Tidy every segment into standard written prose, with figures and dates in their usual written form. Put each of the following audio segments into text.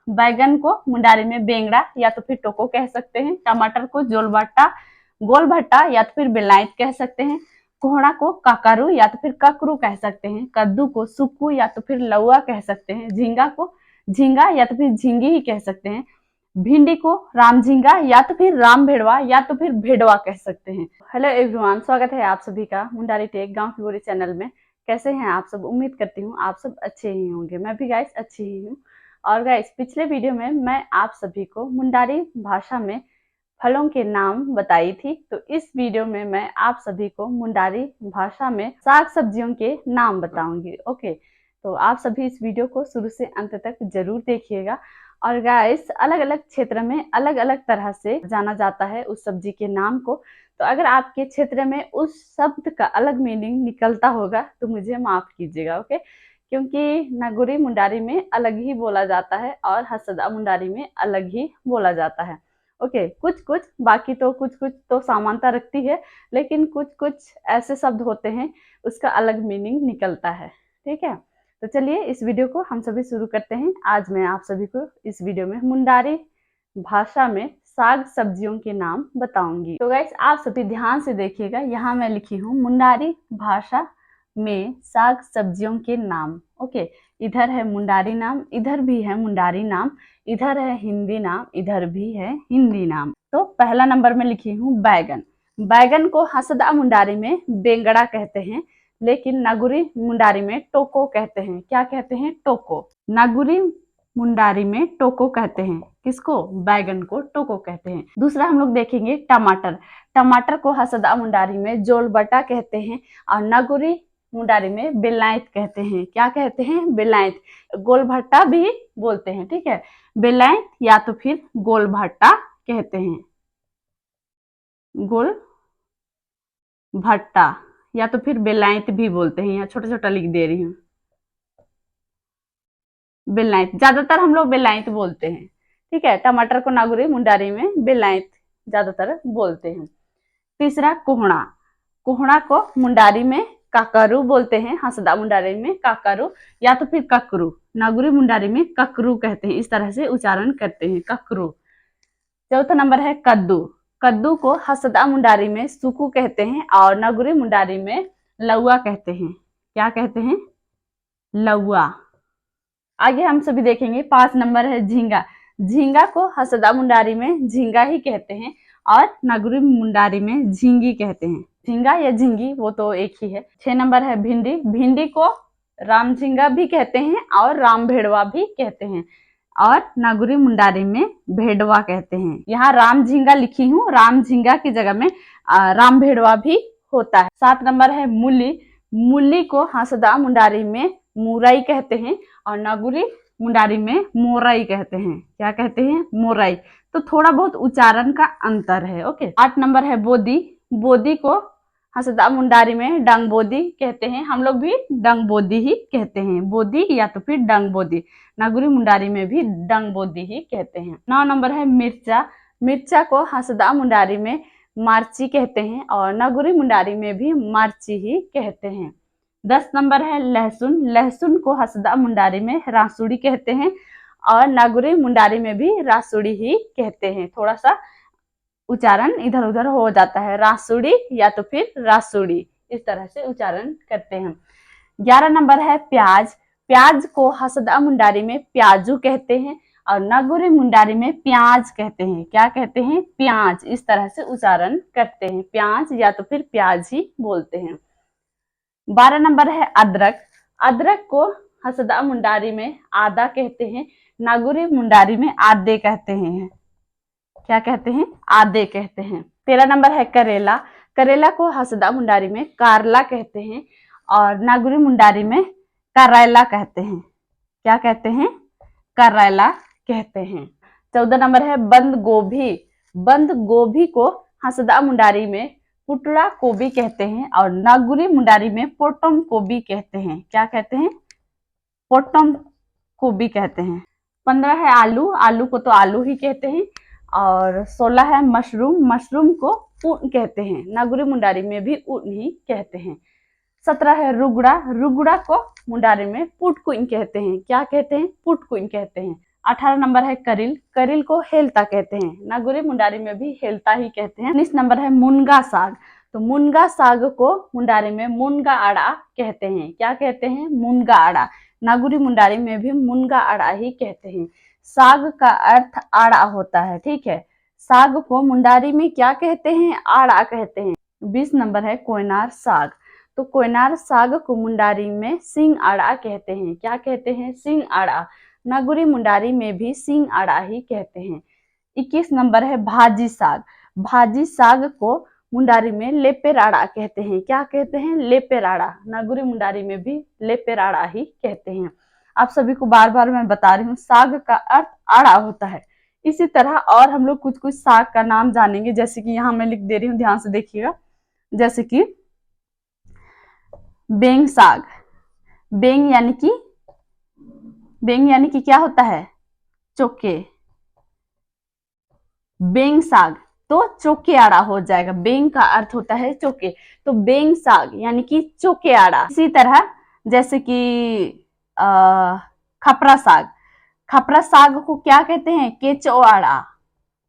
बैगन को मुंडारी में बेंगड़ा या तो फिर टोको कह सकते हैं। टमाटर को गोल भट्टा या तो फिर बेलायत कह सकते हैं। कोहड़ा को काकारू या तो फिर ककरू कह सकते हैं। कद्दू को सुक्कू या तो फिर लौआ कह सकते हैं। झींगा को झींगा या तो फिर झींगी ही कह सकते हैं। भिंडी को राम झींगा या तो फिर राम भेड़वा या तो फिर भेड़वा कह सकते हैं। हेलो एवरीवन, स्वागत है आप सभी का मुंडारी टेक गांव की गोरी चैनल में। कैसे हैं आप सब? उम्मीद करती हूँ आप सब अच्छे ही होंगे। मैं भी गाइस अच्छी ही हूँ। और गाइस पिछले वीडियो में मैं आप सभी को मुंडारी भाषा में फलों के नाम बताई थी, तो इस वीडियो में मैं आप सभी को मुंडारी भाषा में साग सब्जियों के नाम बताऊंगी। ओके, तो आप सभी इस वीडियो को शुरू से अंत तक जरूर देखिएगा। और गाइस अलग अलग क्षेत्र में अलग अलग तरह से जाना जाता है उस सब्जी के नाम को। तो अगर आपके क्षेत्र में उस शब्द का अलग मीनिंग निकलता होगा तो मुझे माफ कीजिएगा। ओके, क्योंकि नगुरी मुंडारी में अलग ही बोला जाता है और हसदा मुंडारी में अलग ही बोला जाता है। ओके, कुछ कुछ तो समानता रखती है, लेकिन कुछ कुछ ऐसे शब्द होते हैं उसका अलग मीनिंग निकलता है। ठीक है, तो चलिए इस वीडियो को हम सभी शुरू करते हैं। आज मैं आप सभी को इस वीडियो में मुंडारी भाषा में साग सब्जियों के नाम बताऊंगी। तो गाइस आप सभी ध्यान से देखिएगा, यहाँ मैं लिखी हूँ मुंडारी भाषा में साग सब्जियों के नाम। ओके, इधर है मुंडारी नाम, इधर भी है मुंडारी नाम, इधर है हिंदी नाम, इधर भी है हिंदी नाम। तो पहला नंबर में लिखी हूँ बैगन। बैगन को हसदा मुंडारी में बेंगड़ा कहते हैं, लेकिन नागुरी मुंडारी में टोको कहते हैं। क्या कहते हैं? टोको। नागुरी मुंडारी में टोको कहते हैं। किसको? बैगन को टोको कहते हैं। दूसरा हम लोग देखेंगे टमाटर। टमाटर को हसदा मुंडारी में जोलबटा कहते हैं और नागुरी मुंडारी में बेलायत कहते हैं। क्या कहते हैं? बेलायत। गोल भट्टा भी बोलते हैं। ठीक है, बेलायत या तो फिर गोल भट्टा कहते हैं। गोल भट्टा या तो फिर बेलायत भी बोलते हैं। यहाँ छोटा छोटा लिख दे रही हूँ, बेलायत। ज्यादातर हम लोग बेलायत बोलते हैं। ठीक है, टमाटर को नागुरी मुंडारी में बेलायत ज्यादातर बोलते हैं। तीसरा कोहड़ा। कोहड़ा को मुंडारी में काकरू बोलते हैं, हसदा मुंडारी में काकरू या तो फिर ककरू। नागुरी मुंडारी में ककरू कहते हैं। इस तरह से उच्चारण करते हैं, ककरू। चौथा नंबर है कद्दू। कद्दू को हसदा मुंडारी में सुकू कहते हैं और नागुरी मुंडारी में लौआ कहते हैं। क्या कहते हैं? लौआ। आगे हम सभी देखेंगे 5 नंबर है झींगा। झींगा को हसदा मुंडारी में झींगा ही कहते हैं और नागुरी मुंडारी में झींगी कहते हैं। झींगा या झींगी वो तो एक ही है। 6 नंबर है भिंडी। भिंडी को राम झींगा भी कहते हैं और राम भेड़वा भी कहते हैं और नागुरी मुंडारी में भेड़वा कहते हैं। यहाँ राम झींगा लिखी हूँ, राम झींगा की जगह में राम भेड़वा भी होता है। 7 नंबर है मूली। मूली को हसदा मुंडारी में मुरई कहते हैं और नागुरी मुंडारी में मोरई कहते हैं। क्या कहते हैं? मोरई। तो थोड़ा बहुत उच्चारण का अंतर है। ओके। 8 नंबर है बोदी। बोदी को हसदा मुंडारी में डंग बोदी कहते हैं। हम लोग भी डंग बोदी ही कहते हैं, बोदी या तो फिर डंग बोदी। नागुरी मुंडारी में भी डंग बोदी ही कहते हैं। 9 नंबर है मिर्चा। मिर्चा को हसदा मुंडारी में मार्ची कहते हैं और नागुरी मुंडारी में भी मार्ची ही कहते हैं। 10 नंबर है लहसुन। लहसुन को हसदा मुंडारी में रासुड़ी कहते हैं और नागुरी मुंडारी में भी रासुड़ी ही कहते हैं। थोड़ा सा उच्चारण इधर उधर हो जाता है, रासुड़ी या तो फिर रासुड़ी, इस तरह से उच्चारण करते हैं। 11 नंबर है प्याज। प्याज को हसदा मुंडारी में प्याजू कहते हैं और नागुरी मुंडारी में प्याज कहते हैं। क्या कहते हैं? प्याज। इस तरह से उच्चारण करते हैं, प्याज या तो फिर प्याज ही बोलते हैं। 12 नंबर है अदरक। अदरक को हसदा मुंडारी में आदा कहते हैं, नागुरी मुंडारी में आदे कहते हैं। क्या कहते हैं? आदे कहते हैं। 13 नंबर है करेला। करेला को हसदा मुंडारी में कारला कहते हैं और नागुरी मुंडारी में करैला कहते हैं। क्या कहते हैं? करैला कहते हैं। 14 नंबर है बंद गोभी। बंद गोभी को हसदा मुंडारी में पुटड़ा गोभी कहते हैं और नागुरी मुंडारी में पोटम गोभी कहते हैं। क्या कहते हैं? पोटम गोभी कहते हैं। 15 है आलू। आलू को तो आलू ही कहते हैं और 16 है मशरूम। मशरूम को ऊन कहते हैं, नागुरी मुंडारी में भी ऊन ही कहते हैं। 17 है रुगड़ा। रुगड़ा को मुंडारी में पुटकुइन कहते हैं। क्या कहते हैं? पुटकुइन कहते हैं। 18 नंबर है करिल, करिल को हेलता कहते हैं, नागुरी मुंडारी में भी हेलता ही कहते हैं। 19 नंबर है मुनगा साग, तो मुनगा साग को मुंडारी में मुनगा आड़ा कहते हैं। क्या कहते हैं? मुनगा आड़ा। नागुरी मुंडारी में भी मुनगा आड़ा ही कहते हैं। साग का अर्थ आड़ा होता है, ठीक है। साग को मुंडारी में क्या कहते हैं? आड़ा कहते हैं। 20 नंबर है कोयनार साग, तो कोयनार साग को मुंडारी में सिंग आड़ा कहते हैं। क्या कहते हैं? सिंग आड़ा। नागुरी मुंडारी में भी सिंग आड़ा ही कहते हैं। 21 नंबर है भाजी साग, भाजी साग को मुंडारी में लेपेराड़ा कहते हैं। क्या कहते हैं? लेपेराड़ा। नागुरी मुंडारी में भी लेपेराड़ा ही कहते हैं। आप सभी को बार बार मैं बता रही हूँ, साग का अर्थ आड़ा होता है। इसी तरह और हम लोग कुछ कुछ साग का नाम जानेंगे, जैसे कि यहाँ मैं लिख दे रही हूँ, ध्यान से देखिएगा। जैसे कि बेंग साग, बेंग यानी कि क्या होता है? चोके। बेंग साग तो चोके आड़ा हो जाएगा, बेंग का अर्थ होता है चोके, तो बेंग साग यानी कि चोके आड़ा। इसी तरह जैसे कि खपरा साग, खपरा साग को क्या कहते हैं? केचो आड़ा।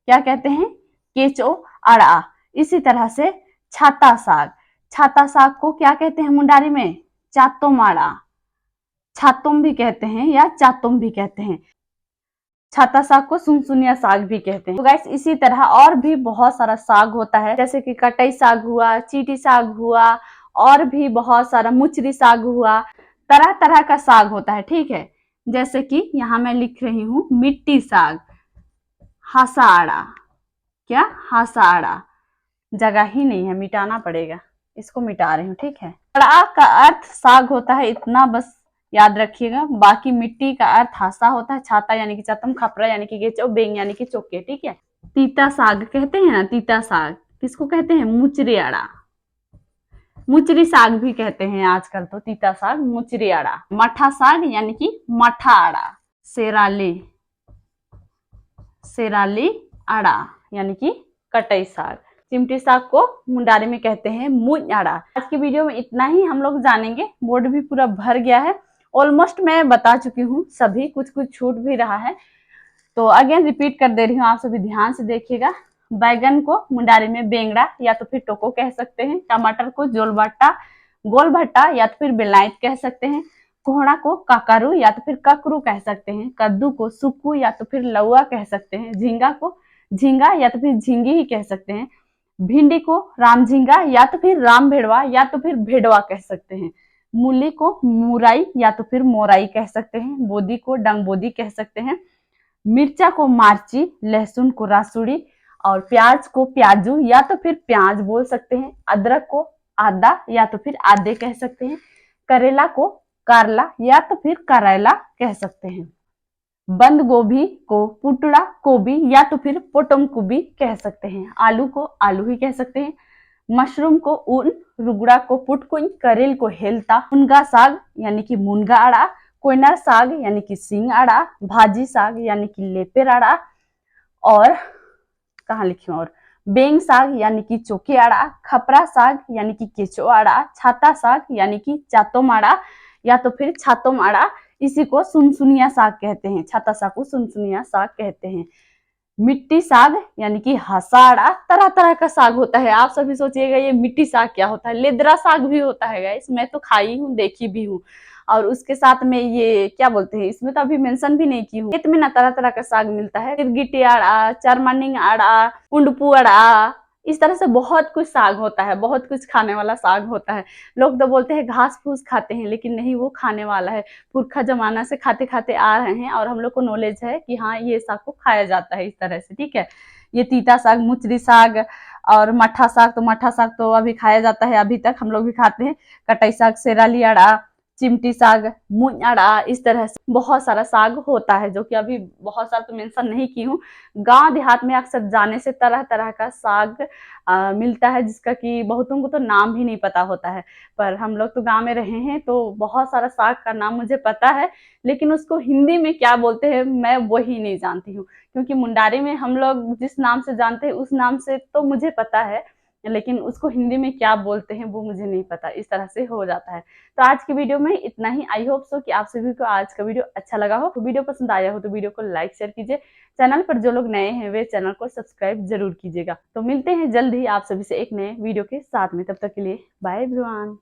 क्या कहते हैं? केचो आड़ा। इसी तरह से छाता साग, छाता साग को क्या कहते हैं मुंडारी में? चातोम आड़ा। छातोम भी कहते हैं या चातोम भी कहते हैं। छाता साग को सुनसुनिया साग भी कहते हैं। तो गाइस इसी तरह और भी बहुत सारा साग होता है, जैसे कि कटई साग हुआ, चीटी साग हुआ, और भी बहुत सारा मुचरी साग हुआ, तरह तरह का साग होता है, ठीक है। जैसे कि यहाँ मैं लिख रही हूँ मिट्टी साग, हासा आड़ा। क्या? हासा आड़ा। जगह ही नहीं है, मिटाना पड़ेगा, इसको मिटा रही हूँ, ठीक है। आड़ा का अर्थ साग होता है, इतना बस याद रखिएगा। बाकी मिट्टी का अर्थ हासा होता है, छाता यानी कि चतम, खपरा यानी कि गेचो, बेंग यानी कि चोके, ठीक है। तीता साग कहते हैं ना, तीता साग किसको कहते हैं? मुचरी आड़ा। मुचरी साग भी कहते हैं आजकल तो, तीता साग, मुचरी आड़ा। मठा साग यानी कि मठा आड़ा। सेराली, सेराली आड़ा यानी कि कटई साग। चिमटी साग को मुंडारी में कहते हैं मुंज आड़ा। आज की वीडियो में इतना ही हम लोग जानेंगे, बोर्ड भी पूरा भर गया है, ऑलमोस्ट मैं बता चुकी हूँ सभी, कुछ कुछ छूट भी रहा है, तो अगेन रिपीट कर दे रही हूँ, आप सभी ध्यान से देखिएगा। बैगन को मुंडारी में बेंगड़ा या तो फिर टोको कह सकते हैं। टमाटर को जोलभट्टा, गोलभट्टा या तो फिर बेलायत कह सकते हैं। कोहड़ा को काकारू या तो फिर ककरू कह सकते हैं। कद्दू को सुक्कू या तो फिर लौआ कह सकते हैं। झींगा को झींगा या तो फिर झींगी ही कह सकते हैं। भिंडी को राम झींगा या तो फिर राम भेड़वा या तो फिर भेड़वा कह सकते हैं। मूली को मुराई या तो फिर मोराई कह सकते हैं। बोदी को डंगबोदी कह सकते हैं। मिर्चा को मार्ची, लहसुन को रासुड़ी, और प्याज को प्याजू या तो फिर प्याज बोल सकते हैं। अदरक को आदा या तो फिर आदे कह सकते हैं। करेला को कारला या तो फिर करेला कह सकते हैं। बंद गोभी को पुटड़ा गोभी या तो फिर पोटम गोभी कह सकते हैं। आलू को आलू ही कह सकते हैं। मशरूम को उन, रुगड़ा को पुटकुन, करेल को हेलता, मुनगा साग यानी कि मुनगा आड़ा, कोयनार साग यानी कि सिंग आड़ा, भाजी साग यानी कि लेपेर आड़ा, और कहाँ लिखी और बेंग साग यानी कि चोके आड़ा, खपरा साग यानी कि केचो आड़ा, छाता साग यानी कि चातोम आड़ा या तो फिर छातोम आड़ा, इसी को सुनसुनिया साग कहते हैं। छाता साग को सुनसुनिया साग कहते हैं। मिट्टी साग यानी कि हसाड़ा, तरह तरह का साग होता है। आप सभी सोचिएगा ये मिट्टी साग क्या होता है? लेदरा साग भी होता है गाइस, मैं तो खाई हूँ, देखी भी हूँ। और उसके साथ में ये क्या बोलते हैं, इसमें तो अभी मेंशन भी नहीं की हूँ। खेत में ना तरह तरह का साग मिलता है, गिट्टी आड़ा, चरमनिंग आड़ा, कुंडपू आड़ा, इस तरह से बहुत कुछ साग होता है, बहुत कुछ खाने वाला साग होता है। लोग तो बोलते हैं घास फूस खाते हैं, लेकिन नहीं, वो खाने वाला है। पुरखा जमाना से खाते खाते आ रहे हैं और हम लोग को नॉलेज है कि हाँ ये साग को खाया जाता है इस तरह से, ठीक है। ये तीता साग, मुचरी साग और मठा साग, तो मठा साग तो अभी खाया जाता है, अभी तक हम लोग भी खाते हैं। कटई साग, सेराली आड़ा, चिमटी साग, मुंज आड़ा, इस तरह से बहुत सारा साग होता है, जो कि अभी बहुत सारा तो मेंशन नहीं की हूँ। गांव देहात में अक्सर जाने से तरह तरह का साग मिलता है, जिसका कि बहुतों को तो नाम भी नहीं पता होता है। पर हम लोग तो गांव में रहे हैं, तो बहुत सारा साग का नाम मुझे पता है, लेकिन उसको हिंदी में क्या बोलते हैं मैं वही नहीं जानती हूँ। क्योंकि मुंडारी में हम लोग जिस नाम से जानते हैं उस नाम से तो मुझे पता है, लेकिन उसको हिंदी में क्या बोलते हैं वो मुझे नहीं पता, इस तरह से हो जाता है। तो आज की वीडियो में इतना ही। आई होप सो कि आप सभी को आज का वीडियो अच्छा लगा हो। तो वीडियो पसंद आया हो तो वीडियो को लाइक शेयर कीजिए। चैनल पर जो लोग नए हैं वे चैनल को सब्सक्राइब जरूर कीजिएगा। तो मिलते हैं जल्द ही आप सभी से एक नए वीडियो के साथ में। तब तक के लिए बाय एवरीवन।